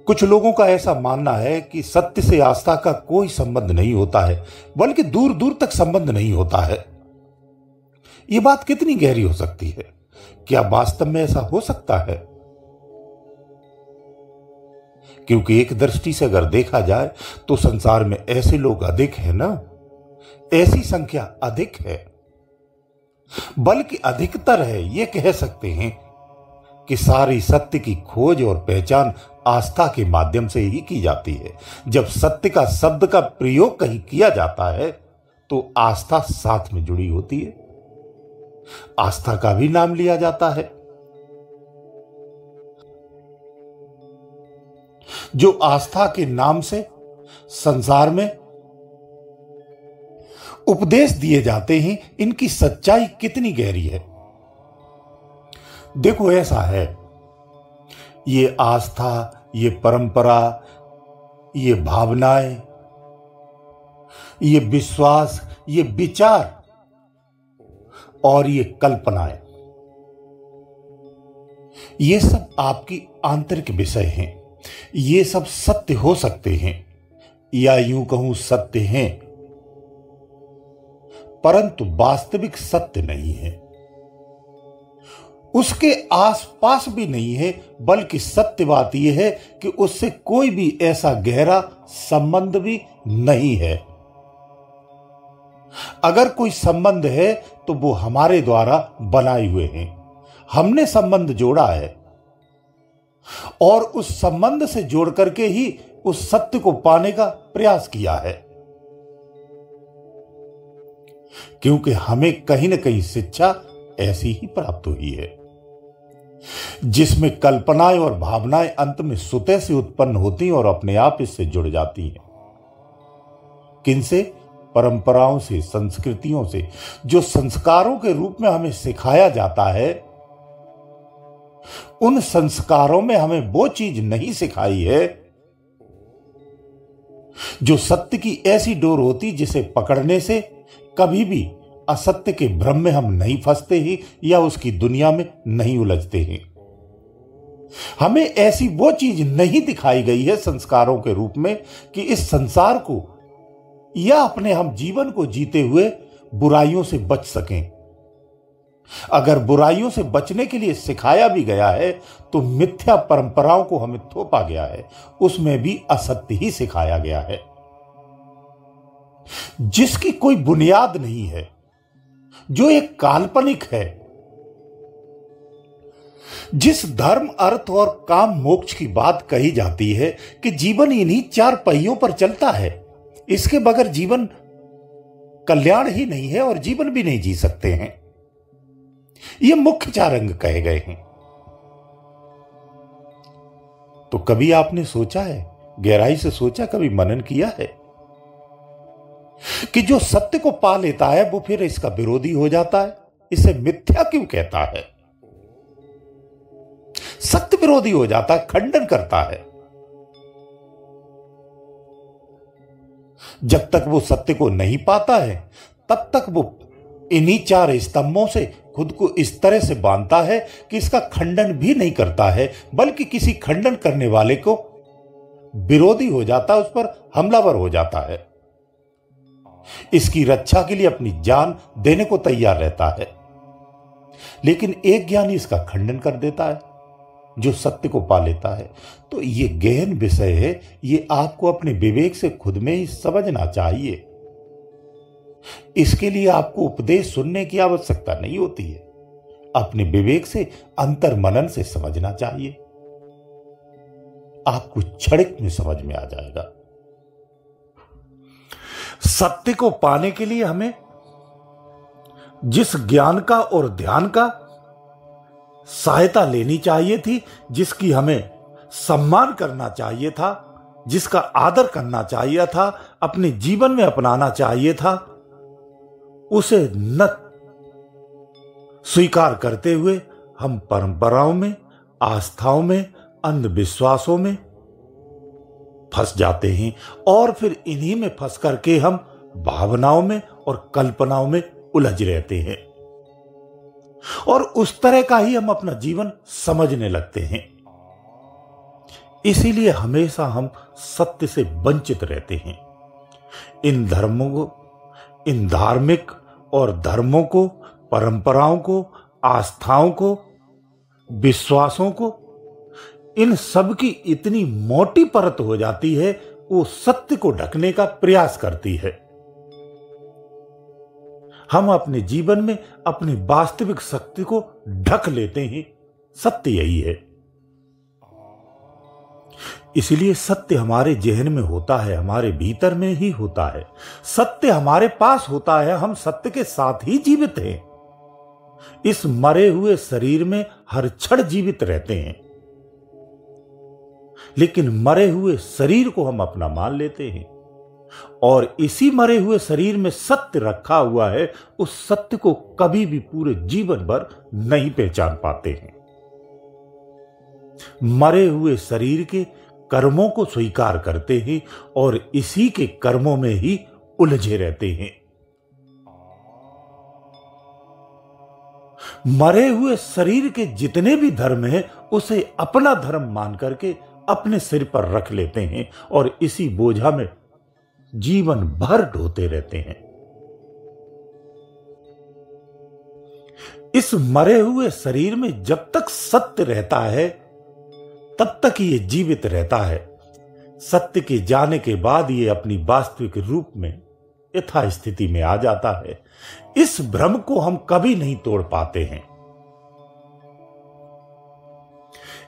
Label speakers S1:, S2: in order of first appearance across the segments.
S1: कुछ लोगों का ऐसा मानना है कि सत्य से आस्था का कोई संबंध नहीं होता है, बल्कि दूर दूर तक संबंध नहीं होता है। यह बात कितनी गहरी हो सकती है? क्या वास्तव में ऐसा हो सकता है? क्योंकि एक दृष्टि से अगर देखा जाए तो संसार में ऐसे लोग अधिक हैं ना, ऐसी संख्या अधिक है, बल्कि अधिकतर है। ये कह सकते हैं कि सारी सत्य की खोज और पहचान आस्था के माध्यम से ही की जाती है। जब सत्य का शब्द का प्रयोग कहीं किया जाता है तो आस्था साथ में जुड़ी होती है, आस्था का भी नाम लिया जाता है। जो आस्था के नाम से संसार में उपदेश दिए जाते हैं, इनकी सच्चाई कितनी गहरी है। देखो, ऐसा है, ये आस्था, ये परंपरा, ये भावनाएं, ये विश्वास, ये विचार और ये कल्पनाएं, ये सब आपकी आंतरिक विषय हैं। ये सब सत्य हो सकते हैं, या यूं कहूं सत्य हैं, परंतु वास्तविक सत्य नहीं है, उसके आसपास भी नहीं है। बल्कि सत्य बात यह है कि उससे कोई भी ऐसा गहरा संबंध भी नहीं है। अगर कोई संबंध है तो वो हमारे द्वारा बनाए हुए हैं। हमने संबंध जोड़ा है और उस संबंध से जोड़ करके ही उस सत्य को पाने का प्रयास किया है। क्योंकि हमें कहीं ना कहीं शिक्षा ऐसी ही प्राप्त हुई है, जिसमें कल्पनाएं और भावनाएं अंत में स्वतः से उत्पन्न होती और अपने आप इससे जुड़ जाती हैं। किनसे? परंपराओं से, संस्कृतियों से, जो संस्कारों के रूप में हमें सिखाया जाता है। उन संस्कारों में हमें वो चीज नहीं सिखाई है जो सत्य की ऐसी डोर होती जिसे पकड़ने से कभी भी असत्य के भ्रम में हम नहीं फंसते ही या उसकी दुनिया में नहीं उलझते हैं। हमें ऐसी वो चीज नहीं दिखाई गई है संस्कारों के रूप में कि इस संसार को या अपने हम जीवन को जीते हुए बुराइयों से बच सकें। अगर बुराइयों से बचने के लिए सिखाया भी गया है तो मिथ्या परंपराओं को हमें थोपा गया है, उसमें भी असत्य ही सिखाया गया है, जिसकी कोई बुनियाद नहीं है, जो एक काल्पनिक है। जिस धर्म, अर्थ और काम, मोक्ष की बात कही जाती है कि जीवन इन्हीं चार पहियों पर चलता है, इसके बगैर जीवन कल्याण ही नहीं है और जीवन भी नहीं जी सकते हैं। ये मुख्य चार अंग कहे गए हैं। तो कभी आपने सोचा है, गहराई से सोचा, कभी मनन किया है कि जो सत्य को पा लेता है वो फिर इसका विरोधी हो जाता है? इसे मिथ्या क्यों कहता है? सत्य विरोधी हो जाता है, खंडन करता है। जब तक वो सत्य को नहीं पाता है तब तक वो इन्हीं चार स्तंभों से खुद को इस तरह से बांधता है कि इसका खंडन भी नहीं करता है, बल्कि किसी खंडन करने वाले को विरोधी हो जाता है, उस पर हमलावर हो जाता है। इसकी रक्षा के लिए अपनी जान देने को तैयार रहता है। लेकिन एक ज्ञानी इसका खंडन कर देता है, जो सत्य को पा लेता है। तो ये गहन विषय है, ये आपको अपने विवेक से खुद में ही समझना चाहिए। इसके लिए आपको उपदेश सुनने की आवश्यकता नहीं होती है, अपने विवेक से, अंतर मनन से समझना चाहिए। आपको क्षणिक में समझ में आ जाएगा। सत्य को पाने के लिए हमें जिस ज्ञान का और ध्यान का सहायता लेनी चाहिए थी, जिसकी हमें सम्मान करना चाहिए था, जिसका आदर करना चाहिए था, अपने जीवन में अपनाना चाहिए था, उसे न स्वीकार करते हुए हम परंपराओं में, आस्थाओं में, अंधविश्वासों में फंस जाते हैं और फिर इन्हीं में फंस करके हम भावनाओं में और कल्पनाओं में उलझ रहते हैं और उस तरह का ही हम अपना जीवन समझने लगते हैं। इसीलिए हमेशा हम सत्य से वंचित रहते हैं। इन धर्मों को, इन धार्मिक और धर्मों को, परंपराओं को, आस्थाओं को, विश्वासों को, इन सब की इतनी मोटी परत हो जाती है, वो सत्य को ढकने का प्रयास करती है। हम अपने जीवन में अपनी वास्तविक शक्ति को ढक लेते हैं। सत्य यही है। इसलिए सत्य हमारे जहन में होता है, हमारे भीतर में ही होता है। सत्य हमारे पास होता है, हम सत्य के साथ ही जीवित हैं। इस मरे हुए शरीर में हर क्षण जीवित रहते हैं, लेकिन मरे हुए शरीर को हम अपना मान लेते हैं और इसी मरे हुए शरीर में सत्य रखा हुआ है। उस सत्य को कभी भी पूरे जीवन भर नहीं पहचान पाते हैं। मरे हुए शरीर के कर्मों को स्वीकार करते हैं और इसी के कर्मों में ही उलझे रहते हैं। मरे हुए शरीर के जितने भी धर्म हैं, उसे अपना धर्म मान करके अपने सिर पर रख लेते हैं और इसी बोझा में जीवन भर ढोते रहते हैं। इस मरे हुए शरीर में जब तक सत्य रहता है, तब तक ये जीवित रहता है। सत्य के जाने के बाद ये अपनी वास्तविक रूप में यथा स्थिति में आ जाता है। इस भ्रम को हम कभी नहीं तोड़ पाते हैं।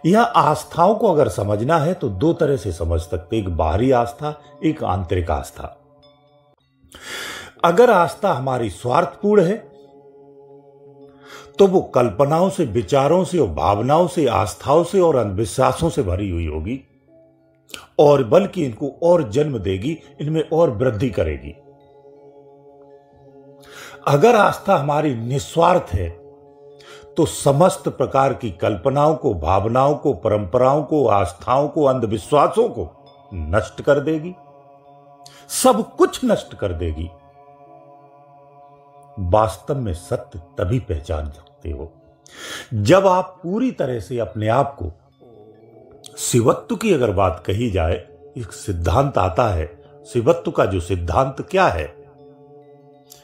S1: यह आस्थाओं को अगर समझना है तो दो तरह से समझ सकते, एक बाहरी आस्था, एक आंतरिक आस्था। अगर आस्था हमारी स्वार्थपूर्ण है तो वो कल्पनाओं से, विचारों से और भावनाओं से, आस्थाओं से और अंधविश्वासों से भरी हुई होगी और बल्कि इनको और जन्म देगी, इनमें और वृद्धि करेगी। अगर आस्था हमारी निस्वार्थ है तो समस्त प्रकार की कल्पनाओं को, भावनाओं को, परंपराओं को, आस्थाओं को, अंधविश्वासों को नष्ट कर देगी, सब कुछ नष्ट कर देगी। वास्तव में सत्य तभी पहचान सकते हो जब आप पूरी तरह से अपने आप को, शिवत्व की अगर बात कही जाए, एक सिद्धांत आता है। शिवत्व का जो सिद्धांत क्या है?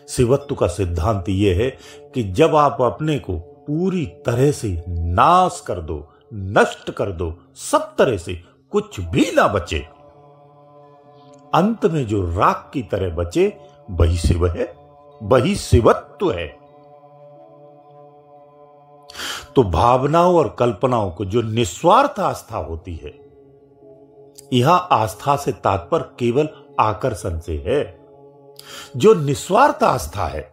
S1: शिवत्व का सिद्धांत यह है कि जब आप अपने को पूरी तरह से नाश कर दो, नष्ट कर दो, सब तरह से कुछ भी ना बचे, अंत में जो राख की तरह बचे वही शिव है, वही शिवत्व है। तो भावनाओं और कल्पनाओं को जो निस्वार्थ आस्था होती है, यह आस्था से तात्पर्य केवल आकर्षण से है। जो निस्वार्थ आस्था है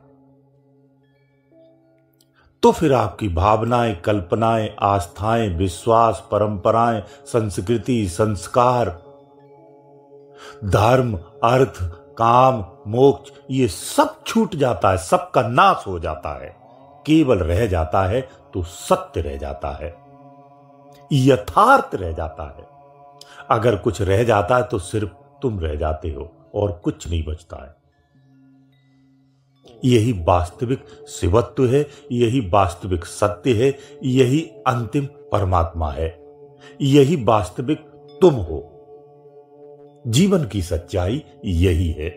S1: तो फिर आपकी भावनाएं, कल्पनाएं, आस्थाएं, विश्वास, परंपराएं, संस्कृति, संस्कार, धर्म, अर्थ, काम, मोक्ष, ये सब छूट जाता है, सबका नाश हो जाता है। केवल रह जाता है तो सत्य रह जाता है, यथार्थ रह जाता है। अगर कुछ रह जाता है तो सिर्फ तुम रह जाते हो और कुछ नहीं बचता है। यही वास्तविक शिवत्व है, यही वास्तविक सत्य है, यही अंतिम परमात्मा है, यही वास्तविक तुम हो। जीवन की सच्चाई यही है।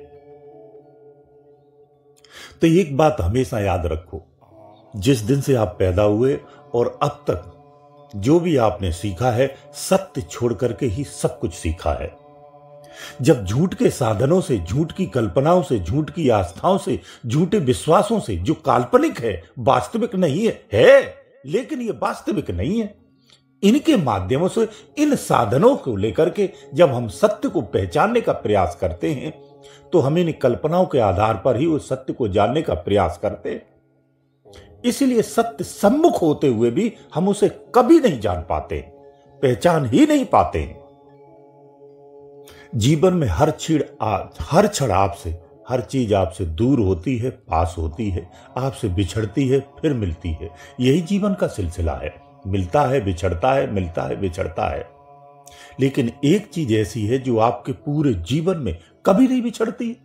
S1: तो एक बात हमेशा याद रखो, जिस दिन से आप पैदा हुए और अब तक जो भी आपने सीखा है, सत्य छोड़ करके ही सब कुछ सीखा है। जब झूठ के साधनों से, झूठ की कल्पनाओं से, झूठ की आस्थाओं से, झूठे विश्वासों से, जो काल्पनिक है, वास्तविक नहीं है, लेकिन ये वास्तविक नहीं है, इनके माध्यमों से, इन साधनों को लेकर के जब हम सत्य को पहचानने का प्रयास करते हैं तो हम इन कल्पनाओं के आधार पर ही उस सत्य को जानने का प्रयास करते हैं। इसलिए सत्य सम्मुख होते हुए भी हम उसे कभी नहीं जान पाते, पहचान ही नहीं पाते हैं। जीवन में हर क्षण आपसे, हर चीज आपसे दूर होती है, पास होती है, आपसे बिछड़ती है, फिर मिलती है। यही जीवन का सिलसिला है, मिलता है, बिछड़ता है, मिलता है, बिछड़ता है। लेकिन एक चीज ऐसी है जो आपके पूरे जीवन में कभी नहीं बिछड़ती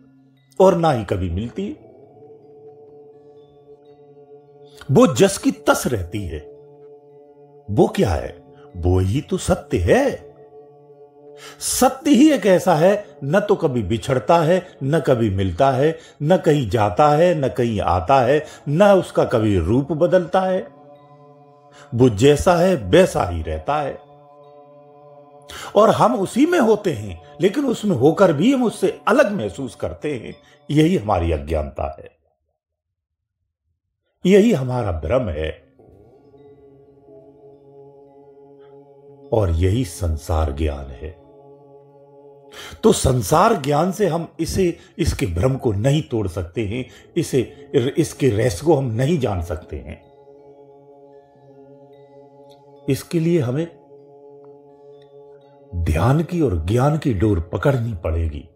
S1: और ना ही कभी मिलती है, वो जस की तस रहती है। वो क्या है? वो ही तो सत्य है। सत्य ही एक ऐसा है, न तो कभी बिछड़ता है, न कभी मिलता है, न कहीं जाता है, न कहीं आता है, न उसका कभी रूप बदलता है। वो जैसा है वैसा ही रहता है और हम उसी में होते हैं, लेकिन उसमें होकर भी हम उससे अलग महसूस करते हैं। यही हमारी अज्ञानता है, यही हमारा भ्रम है और यही संसार ज्ञान है। तो संसार ज्ञान से हम इसके भ्रम को नहीं तोड़ सकते हैं, इसके रहस्य को हम नहीं जान सकते हैं। इसके लिए हमें ध्यान की और ज्ञान की डोर पकड़नी पड़ेगी।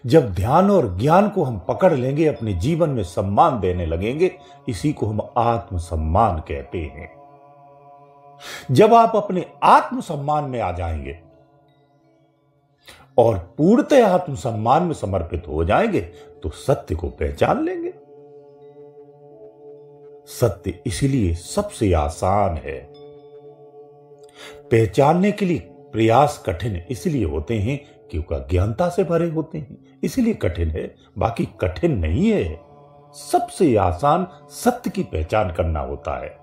S1: जब ध्यान और ज्ञान को हम पकड़ लेंगे, अपने जीवन में सम्मान देने लगेंगे, इसी को हम आत्मसम्मान कहते हैं। जब आप अपने आत्मसम्मान में आ जाएंगे और पूर्णतः आत्मसम्मान में समर्पित हो जाएंगे, तो सत्य को पहचान लेंगे। सत्य इसलिए सबसे आसान है। पहचानने के लिए प्रयास कठिन इसलिए होते हैं क्योंकि अज्ञानता से भरे होते हैं, इसलिए कठिन है, बाकी कठिन नहीं है। सबसे आसान सत्य की पहचान करना होता है।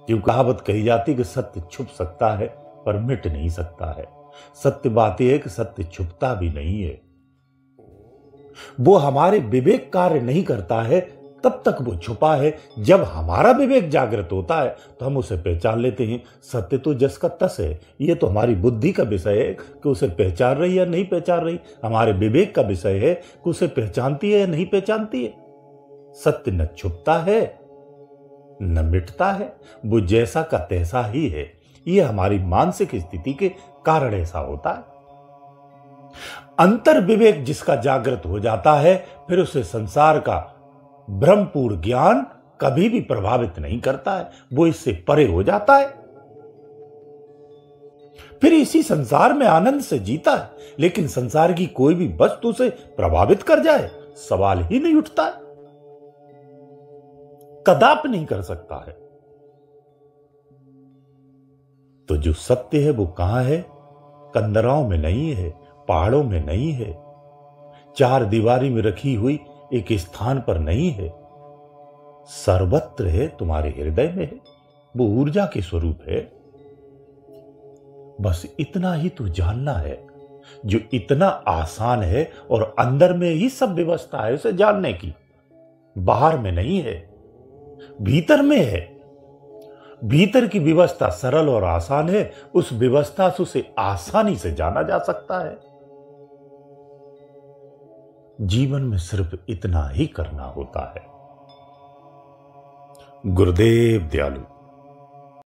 S1: क्यों कहावत कही जाती कि सत्य छुप सकता है पर मिट नहीं सकता है। सत्य बात यह है कि सत्य छुपता भी नहीं है। वो हमारे विवेक कार्य नहीं करता है तब तक वो छुपा है। जब हमारा विवेक जागृत होता है तो हम उसे पहचान लेते हैं। सत्य तो जस का तस है। ये तो हमारी बुद्धि का विषय है कि उसे पहचान रही या नहीं पहचान रही। हमारे विवेक का विषय है कि उसे पहचानती है या नहीं पहचानती है। सत्य न छुपता है न मिटता है, वो जैसा का तैसा ही है। ये हमारी मानसिक स्थिति के कारण ऐसा होता है। अंतर विवेक जिसका जागृत हो जाता है, फिर उसे संसार का ब्रह्मपूर्ण ज्ञान कभी भी प्रभावित नहीं करता है। वो इससे परे हो जाता है, फिर इसी संसार में आनंद से जीता है। लेकिन संसार की कोई भी वस्तु से प्रभावित कर जाए, सवाल ही नहीं उठता है, कदापि नहीं कर सकता है। तो जो सत्य है वो कहां है? कंदराओं में नहीं है, पहाड़ों में नहीं है, चार दीवारी में रखी हुई एक स्थान पर नहीं है, सर्वत्र है, तुम्हारे हृदय में है। वो ऊर्जा के स्वरूप है। बस इतना ही तो जानना है, जो इतना आसान है और अंदर में ही सब व्यवस्था है उसे जानने की। बाहर में नहीं है, भीतर में है। भीतर की व्यवस्था सरल और आसान है। उस व्यवस्था से उसे आसानी से जाना जा सकता है। जीवन में सिर्फ इतना ही करना होता है। गुरुदेव दयालु।